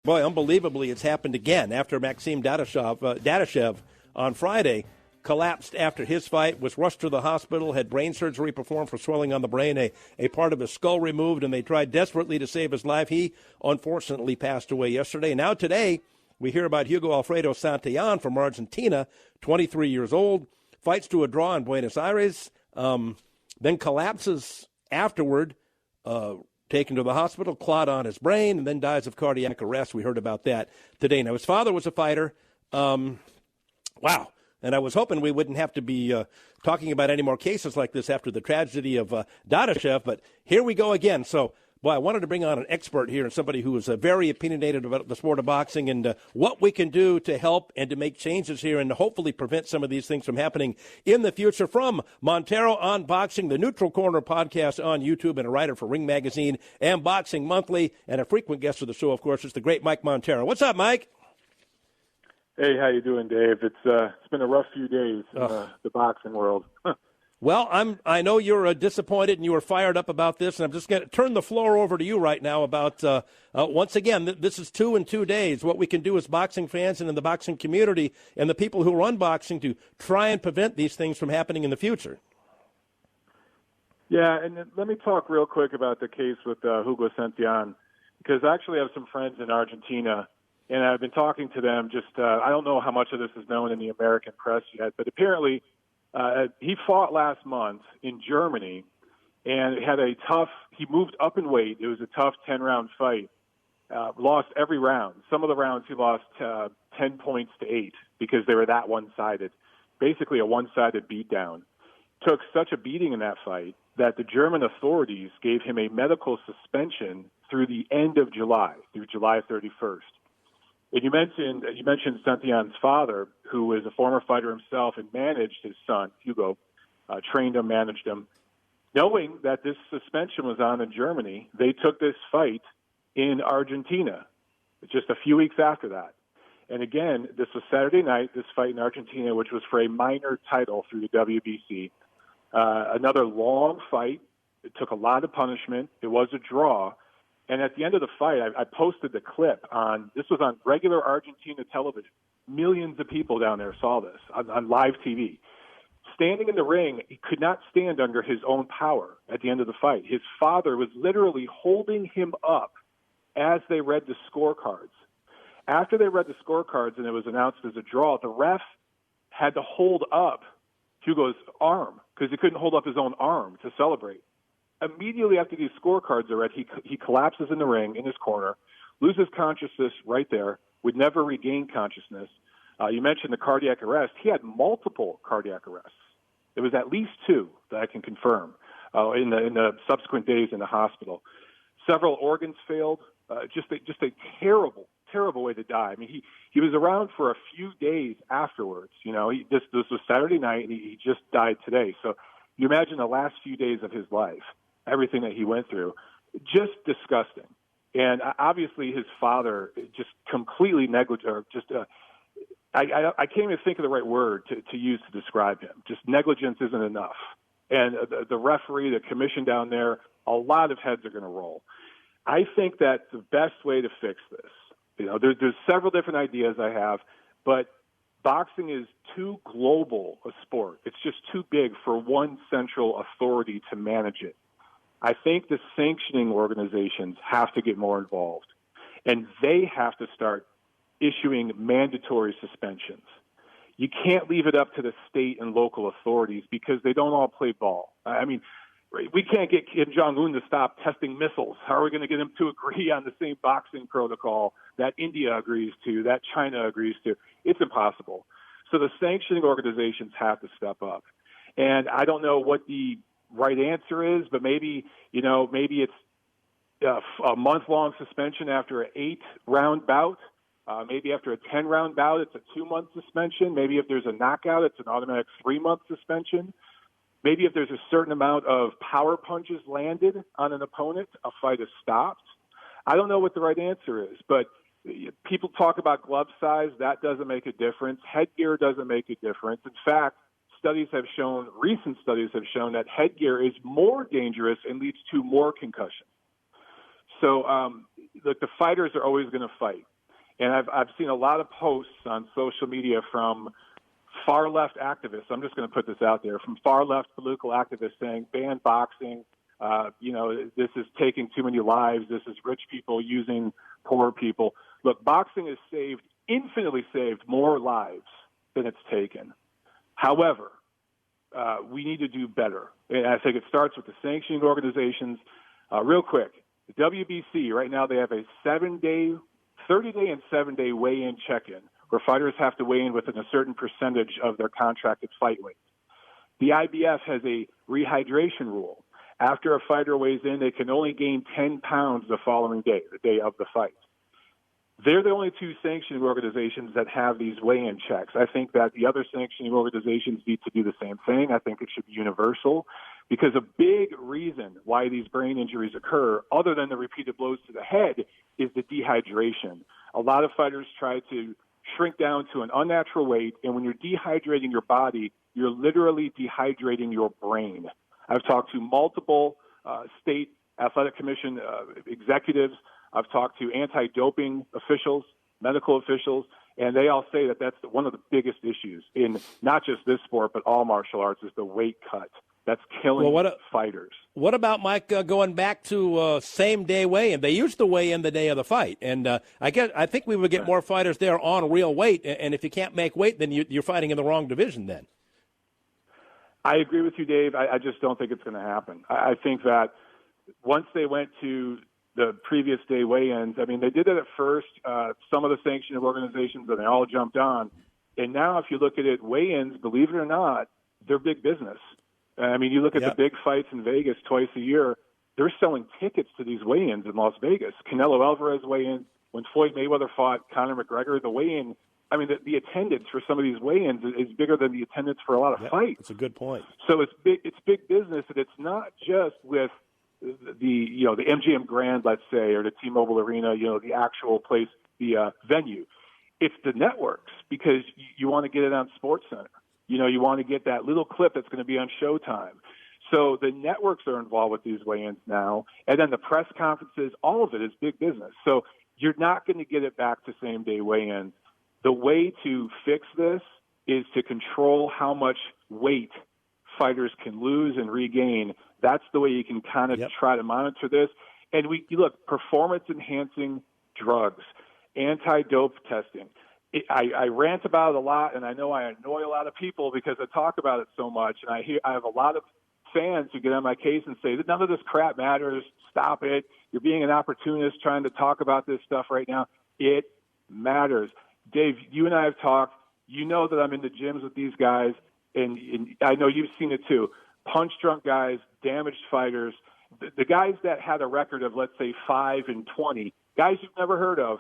Boy, unbelievably, it's happened again after Maxim Dadashev on Friday collapsed after his fight, was rushed to the hospital, had brain surgery performed for swelling on the brain, a part of his skull removed, and they tried desperately to save his life. He unfortunately passed away yesterday. Now today, we hear about Hugo Alfredo Santillan from Argentina, 23 years old, fights to a draw in Buenos Aires, then collapses afterward, taken to the hospital, clot on his brain, and then dies of cardiac arrest. We heard about that today. Now, his father was a fighter. Wow. And I was hoping we wouldn't have to be talking about any more cases like this after the tragedy of Dadashev, but here we go again. So, boy, I wanted to bring on an expert here and somebody who is very opinionated about the sport of boxing and what we can do to help and to make changes here and to hopefully prevent some of these things from happening in the future. From Montero on Boxing, the Neutral Corner podcast on YouTube, and a writer for Ring Magazine and Boxing Monthly, and a frequent guest of the show, of course, is the great Mike Montero. What's up, Mike? Hey, how you doing, Dave? It's been a rough few days in the boxing world. Well, I know you're disappointed and you were fired up about this, and I'm just going to turn the floor over to you right now about, once again, this is 2 in 2 days, what we can do as boxing fans and in the boxing community and the people who run boxing to try and prevent these things from happening in the future. Yeah, and let me talk real quick about the case with Hugo Santillan, because I actually have some friends in Argentina, and I've been talking to them. I don't know how much of this is known in the American press yet, but apparently he fought last month in Germany and he moved up in weight. It was a tough 10-round fight. Lost every round. Some of the rounds he lost 10 points to 8 because they were that one-sided. Basically a one-sided beatdown. Took such a beating in that fight that the German authorities gave him a medical suspension through the end of July, through July 31st. And you mentioned Santillan's father, who was a former fighter himself and managed his son, Hugo, trained him, managed him. Knowing that this suspension was on in Germany, they took this fight in Argentina just a few weeks after that. And again, this was Saturday night, this fight in Argentina, which was for a minor title through the WBC. Another long fight. It took a lot of punishment. It was a draw. And at the end of the fight, I posted the clip this was on regular Argentina television. Millions of people down there saw this on live TV. Standing in the ring, he could not stand under his own power at the end of the fight. His father was literally holding him up as they read the scorecards. After they read the scorecards and it was announced as a draw, the ref had to hold up Hugo's arm because he couldn't hold up his own arm to celebrate. Immediately after these scorecards are read, he collapses in the ring in his corner, loses consciousness right there, would never regain consciousness. You mentioned the cardiac arrest. He had multiple cardiac arrests. It was at least 2 that I can confirm in the subsequent days in the hospital. Several organs failed. Just a terrible, terrible way to die. I mean, he was around for a few days afterwards. You know, this was Saturday night, and he just died today. So you imagine the last few days of his life. Everything that he went through, just disgusting. And obviously his father just completely negligent, or just, I can't even think of the right word to use to describe him. Just negligence isn't enough. And the referee, the commission down there, a lot of heads are going to roll. I think that the best way to fix this, there's several different ideas I have, but boxing is too global a sport. It's just too big for one central authority to manage it. I think the sanctioning organizations have to get more involved, and they have to start issuing mandatory suspensions. You can't leave it up to the state and local authorities because they don't all play ball. I mean, we can't get Kim Jong-un to stop testing missiles. How are we going to get him to agree on the same boxing protocol that India agrees to, that China agrees to? It's impossible. So the sanctioning organizations have to step up. And I don't know what the right answer is, but maybe it's a month-long suspension after an 8-round bout. Maybe after a 10-round bout, it's a 2-month suspension. Maybe if there's a knockout, it's an automatic 3-month suspension. Maybe if there's a certain amount of power punches landed on an opponent, a fight is stopped. I don't know what the right answer is, but people talk about glove size. That doesn't make a difference. Headgear doesn't make a difference. In fact, recent studies have shown that headgear is more dangerous and leads to more concussions. So the fighters are always going to fight. And I've seen a lot of posts on social media from far-left activists. I'm just going to put this out there, from far-left political activists saying, ban boxing, this is taking too many lives, this is rich people using poor people. Look, boxing has infinitely saved more lives than it's taken. However, we need to do better. And I think it starts with the sanctioning organizations. Real quick, the WBC, right now they have a 30-day and 7-day weigh-in check-in, where fighters have to weigh in within a certain percentage of their contracted fight weight. The IBF has a rehydration rule. After a fighter weighs in, they can only gain 10 pounds the following day, the day of the fight. They're the only two sanctioning organizations that have these weigh-in checks. I think that the other sanctioning organizations need to do the same thing. I think it should be universal, because a big reason why these brain injuries occur, other than the repeated blows to the head, is the dehydration. A lot of fighters try to shrink down to an unnatural weight, and when you're dehydrating your body, you're literally dehydrating your brain. I've talked to multiple state athletic commission executives. I've talked to anti-doping officials, medical officials, and they all say that that's one of the biggest issues in not just this sport, but all martial arts, is the weight cut. That's killing fighters. What about, Mike, going back to same-day weigh-in? They used to weigh in the day of the fight, and I think we would get more fighters there on real weight, and if you can't make weight, then you're fighting in the wrong division then. I agree with you, Dave. I just don't think it's going to happen. I think that once they went to the previous day weigh-ins, I mean, they did it at first, some of the sanctioning organizations, and they all jumped on. And now if you look at it, weigh-ins, believe it or not, they're big business. I mean, you look at the big fights in Vegas twice a year, they're selling tickets to these weigh-ins in Las Vegas. Canelo Alvarez weigh-in, when Floyd Mayweather fought Conor McGregor, the weigh-in, I mean, the attendance for some of these weigh-ins is bigger than the attendance for a lot of fights. That's a good point. So it's big business, and it's not just with the MGM Grand, let's say, or the T-Mobile Arena, the actual place, the venue. It's the networks, because you want to get it on SportsCenter. You want to get that little clip that's going to be on Showtime. So the networks are involved with these weigh-ins now, and then the press conferences, all of it is big business. So you're not going to get it back to same-day weigh-ins. The way to fix this is to control how much weight fighters can lose and regain. That's the way you can kind of try to monitor this. And look, performance-enhancing drugs, anti-dope testing. I rant about it a lot, and I know I annoy a lot of people because I talk about it so much. And I have a lot of fans who get on my case and say that none of this crap matters. Stop it. You're being an opportunist trying to talk about this stuff right now. It matters. Dave, you and I have talked. You know that I'm in the gyms with these guys, and I know you've seen it too. Punch-drunk guys, damaged fighters, the guys that had a record of, let's say, 5-20, guys you've never heard of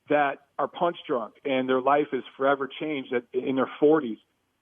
that are punch-drunk, and their life is forever changed in their 40s.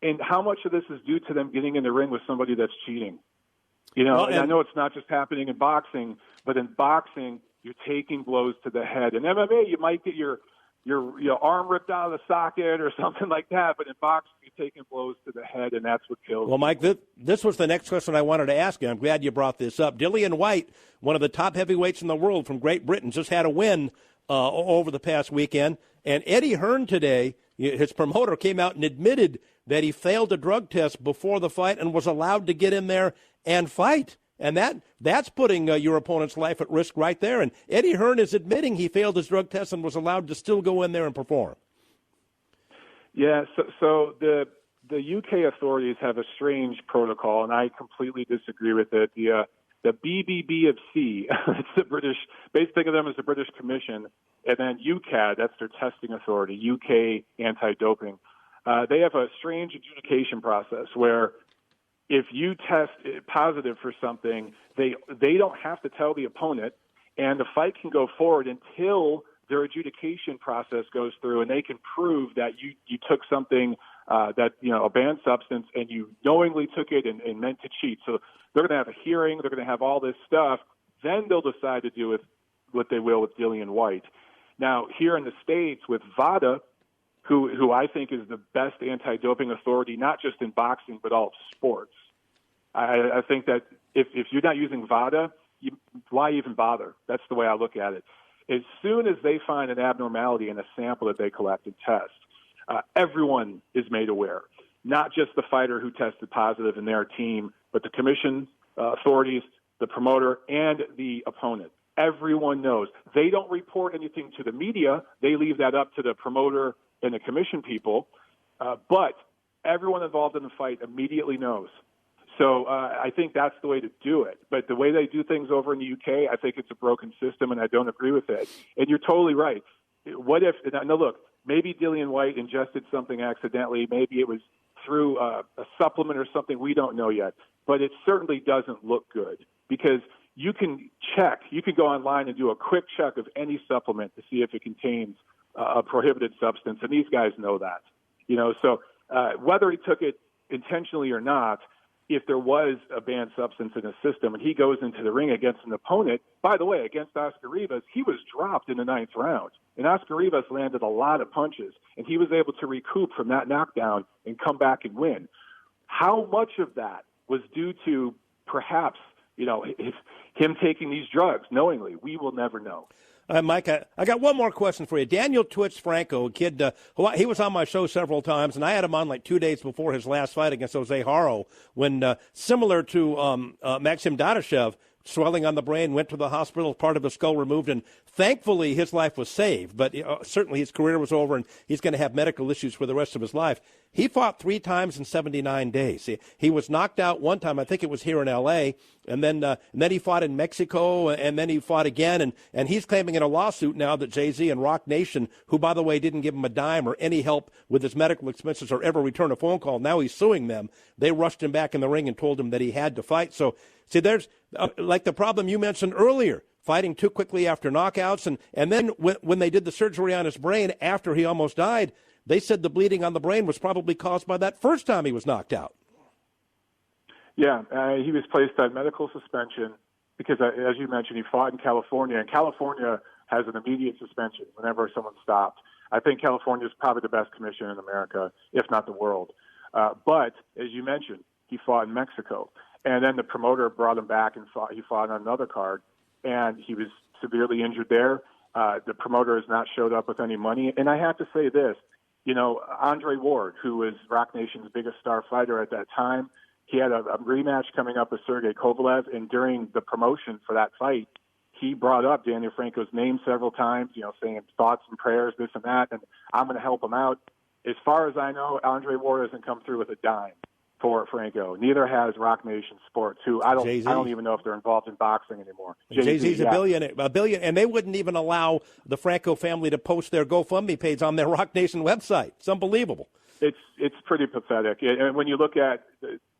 And how much of this is due to them getting in the ring with somebody that's cheating? And I know it's not just happening in boxing, but in boxing, you're taking blows to the head. In MMA, you might get your arm ripped out of the socket or something like that, but in boxing, you're taking blows to the head, and that's what kills. Well, Mike, this was the next question I wanted to ask you. I'm glad you brought this up. Dillian White, one of the top heavyweights in the world from Great Britain, just had a win over the past weekend. And Eddie Hearn today, his promoter, came out and admitted that he failed a drug test before the fight and was allowed to get in there and fight. And that's putting your opponent's life at risk right there. And Eddie Hearn is admitting he failed his drug test and was allowed to still go in there and perform. Yeah, so the UK authorities have a strange protocol, and I completely disagree with it. The BBBFC, it's the British, basically think of them as the British Commission, and then UKAD, that's their testing authority, UK anti-doping. They have a strange adjudication process where if you test positive for something, they don't have to tell the opponent, and the fight can go forward until their adjudication process goes through, and they can prove that you took something that, a banned substance, and you knowingly took it and meant to cheat. So they're going to have a hearing, they're going to have all this stuff, then they'll decide to do with what they will with Dillian White. Now, here in the States with VADA, who I think is the best anti-doping authority, not just in boxing, but all of sports. I think that if you're not using VADA, why even bother? That's the way I look at it. As soon as they find an abnormality in a sample that they collect and test, everyone is made aware. Not just the fighter who tested positive in their team, but the commission authorities, the promoter, and the opponent. Everyone knows. They don't report anything to the media. They leave that up to the promoter and the commission people. But everyone involved in the fight immediately knows. So I think that's the way to do it. But the way they do things over in the UK, I think it's a broken system, and I don't agree with it. And you're totally right. What if – now, look, maybe Dillian White ingested something accidentally. Maybe it was through a supplement or something. We don't know yet. But it certainly doesn't look good because you can check. You can go online and do a quick check of any supplement to see if it contains a prohibited substance, and these guys know that. So whether he took it intentionally or not, if there was a banned substance in his system and he goes into the ring against an opponent, by the way, against Oscar Rivas, he was dropped in the 9th round. And Oscar Rivas landed a lot of punches, and he was able to recoup from that knockdown and come back and win. How much of that was due to perhaps, him taking these drugs knowingly? We will never know. Mike, I got one more question for you. Daniel Twitch Franco, a kid, he was on my show several times, and I had him on like 2 days before his last fight against Jose Haro when, similar to Maxim Dadashev, swelling on the brain, went to the hospital, part of his skull removed, and thankfully his life was saved. But certainly his career was over, and he's going to have medical issues for the rest of his life. He fought 3 times in 79 days. He was knocked out one time, I think it was here in L.A., and then he fought in Mexico, and then he fought again, and he's claiming in a lawsuit now that Jay-Z and Rock Nation, who, by the way, didn't give him a dime or any help with his medical expenses or ever return a phone call, now he's suing them. They rushed him back in the ring and told him that he had to fight. So, see, there's like the problem you mentioned earlier, fighting too quickly after knockouts, and then when they did the surgery on his brain after he almost died, they said the bleeding on the brain was probably caused by that first time he was knocked out. Yeah, he was placed on medical suspension because, as you mentioned, he fought in California, and California has an immediate suspension whenever someone's stopped. I think California is probably the best commission in America, if not the world. But, as you mentioned, he fought in Mexico. And then the promoter brought him back and he fought on another card, and he was severely injured there. The promoter has not showed up with any money. And I have to say this, Andre Ward, who was Rock Nation's biggest star fighter at that time, he had a rematch coming up with Sergey Kovalev, and during the promotion for that fight, he brought up Daniel Franco's name several times, saying thoughts and prayers, this and that, and I'm going to help him out. As far as I know, Andre Ward hasn't come through with a dime for Franco. Neither has Rock Nation Sports, who I don't even know if they're involved in boxing anymore. Jay-Z's a billion, and they wouldn't even allow the Franco family to post their GoFundMe page on their Rock Nation website. It's unbelievable. It's pretty pathetic. And when you look at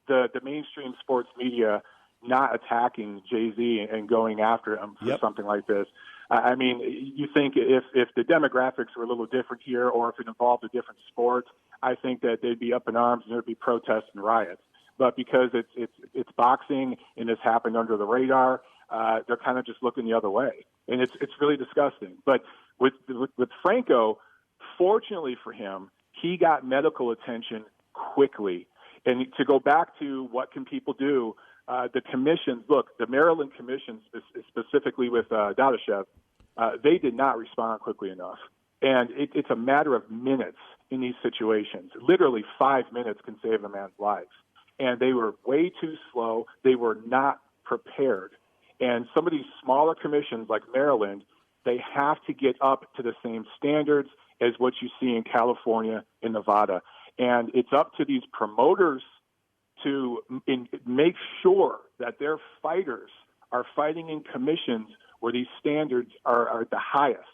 the mainstream sports media not attacking Jay-Z and going after him for something like this, I mean, you think if the demographics were a little different here, or if it involved a different sport, I think that they'd be up in arms and there'd be protests and riots. But because it's boxing and it's happened under the radar, they're kind of just looking the other way, and it's really disgusting. But with Franco, fortunately for him, he got medical attention quickly. And to go back to what can people do, the commissions, look, the Maryland commissions, specifically with Dadashev, they did not respond quickly enough. And it's a matter of minutes in these situations. Literally 5 minutes can save a man's life. And they were way too slow. They were not prepared. And some of these smaller commissions like Maryland, they have to get up to the same standards as what you see in California and Nevada. And it's up to these promoters to make sure that their fighters are fighting in commissions where these standards are at the highest.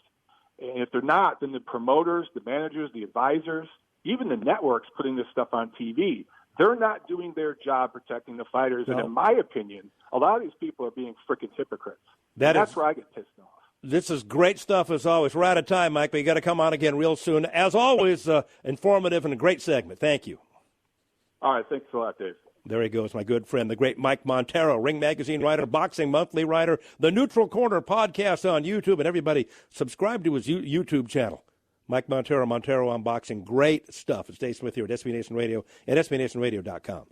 And if they're not, then the promoters, the managers, the advisors, even the networks putting this stuff on TV, they're not doing their job protecting the fighters. No. And in my opinion, a lot of these people are being freaking hypocrites. That's where I get pissed off. This is great stuff, as always. We're out of time, Mike, but you got to come on again real soon. As always, informative and a great segment. Thank you. All right. Thanks a lot, Dave. There he goes, my good friend, the great Mike Montero, Ring Magazine writer, Boxing Monthly writer, the Neutral Corner podcast on YouTube, and everybody subscribe to his YouTube channel. Mike Montero on Boxing. Great stuff. It stays with you at SB Nation Radio and SBNationRadio.com.